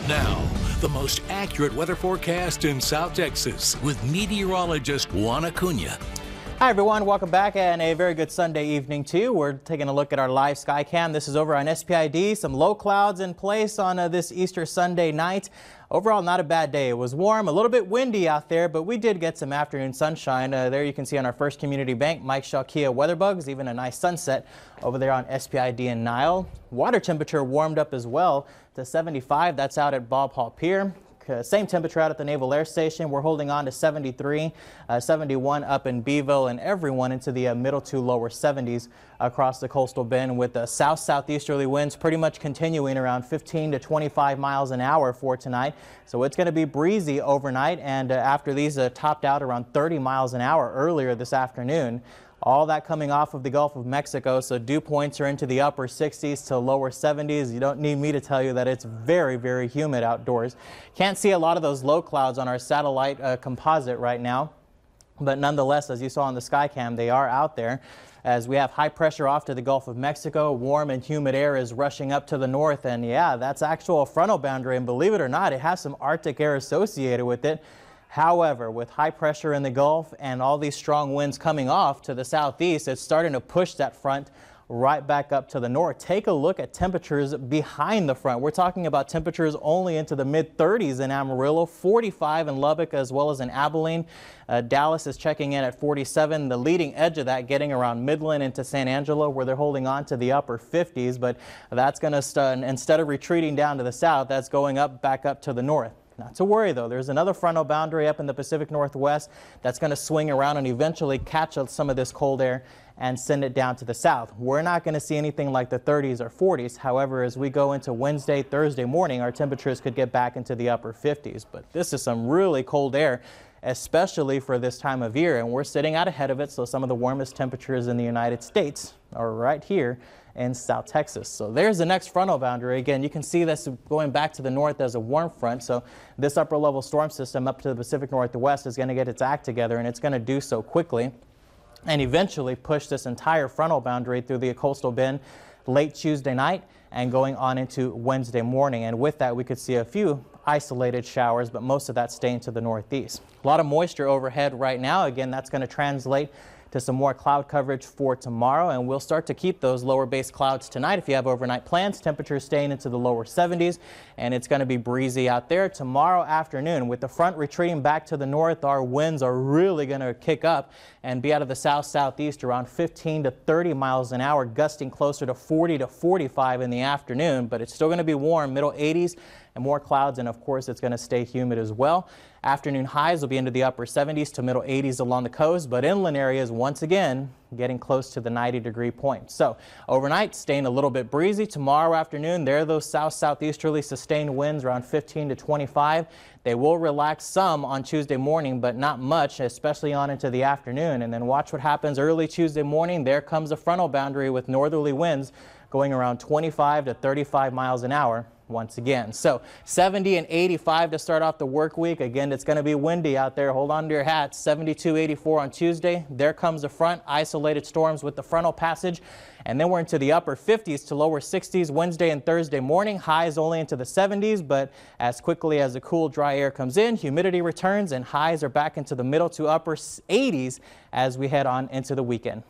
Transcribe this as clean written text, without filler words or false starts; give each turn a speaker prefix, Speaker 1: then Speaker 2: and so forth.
Speaker 1: Now, the most accurate weather forecast in South Texas with meteorologist Juan Acuna.
Speaker 2: Hi everyone, welcome back and a very good Sunday evening to you. We're taking a look at our live sky cam. This is over on SPID. Some low clouds in place on this Easter Sunday night. Overall, not a bad day. It was warm, a little bit windy out there, but we did get some afternoon sunshine. There you can see on our First Community Bank, Mike Shaw Kia weather bugs, even a nice sunset over there on SPID and Nile. Water temperature warmed up as well to 75. That's out at Bob Hall Pier. Same temperature out at the Naval Air Station. We're holding on to 73, 71 up in Beeville, and everyone into the middle to lower 70s across the coastal bend, with the south-southeasterly winds pretty much continuing around 15 to 25 miles an hour for tonight. So it's going to be breezy overnight, and after these topped out around 30 miles an hour earlier this afternoon. All that coming off of the Gulf of Mexico, so dew points are into the upper 60s to lower 70s. You don't need me to tell you that it's very, very humid outdoors. Can't see a lot of those low clouds on our satellite composite right now, but nonetheless, as you saw on the Skycam, they are out there. As we have high pressure off to the Gulf of Mexico, warm and humid air is rushing up to the north, and yeah, that's actual frontal boundary, and believe it or not, it has some Arctic air associated with it. However, with high pressure in the Gulf and all these strong winds coming off to the southeast, it's starting to push that front right back up to the north. Take a look at temperatures behind the front. We're talking about temperatures only into the mid-30s in Amarillo, 45 in Lubbock as well as in Abilene. Dallas is checking in at 47. The leading edge of that getting around Midland into San Angelo, where they're holding on to the upper 50s. But that's going to, instead of retreating down to the south, that's going up back up to the north. Not to worry though, there's another frontal boundary up in the Pacific Northwest that's going to swing around and eventually catch up some of this cold air and send it down to the south. We're not going to see anything like the 30s or 40s. However, as we go into Wednesday, Thursday morning, our temperatures could get back into the upper 50s. But this is some really cold air, especially for this time of year, and we're sitting out ahead of it, so some of the warmest temperatures in the United States are right here in South Texas. So there's the next frontal boundary. Again, you can see this going back to the north as a warm front, so this upper level storm system up to the Pacific Northwest is going to get its act together, and it's going to do so quickly and eventually push this entire frontal boundary through the coastal bend late Tuesday night and going on into Wednesday morning. And with that, we could see a few isolated showers, but most of that staying to the northeast. A lot of moisture overhead right now. Again, that's going to translate to some more cloud coverage for tomorrow, and we'll start to keep those lower base clouds tonight. If you have overnight plans, temperatures staying into the lower 70s, and it's going to be breezy out there tomorrow afternoon. With the front retreating back to the north, our winds are really going to kick up and be out of the south-southeast around 15 to 30 miles an hour, gusting closer to 40 to 45 in the afternoon, but it's still going to be warm, middle 80s and more clouds, and of course it's going to stay humid as well. Afternoon highs will be into the upper 70s to middle 80s along the coast, but inland areas once again getting close to the 90-degree point. So overnight staying a little bit breezy. Tomorrow afternoon, there are those south-southeasterly sustained winds around 15 to 25. They will relax some on Tuesday morning, but not much, especially on into the afternoon. And then watch what happens early Tuesday morning. There comes a frontal boundary with northerly winds going around 25 to 35 miles an hour once again. So 70 and 85 to start off the work week. Again, it's going to be windy out there. Hold on to your hats. 72, 84 on Tuesday. There comes the front, isolated storms with the frontal passage. And then we're into the upper 50s to lower 60s Wednesday and Thursday morning. Highs only into the 70s, but as quickly as the cool, dry air comes in, humidity returns and highs are back into the middle to upper 80s as we head on into the weekend.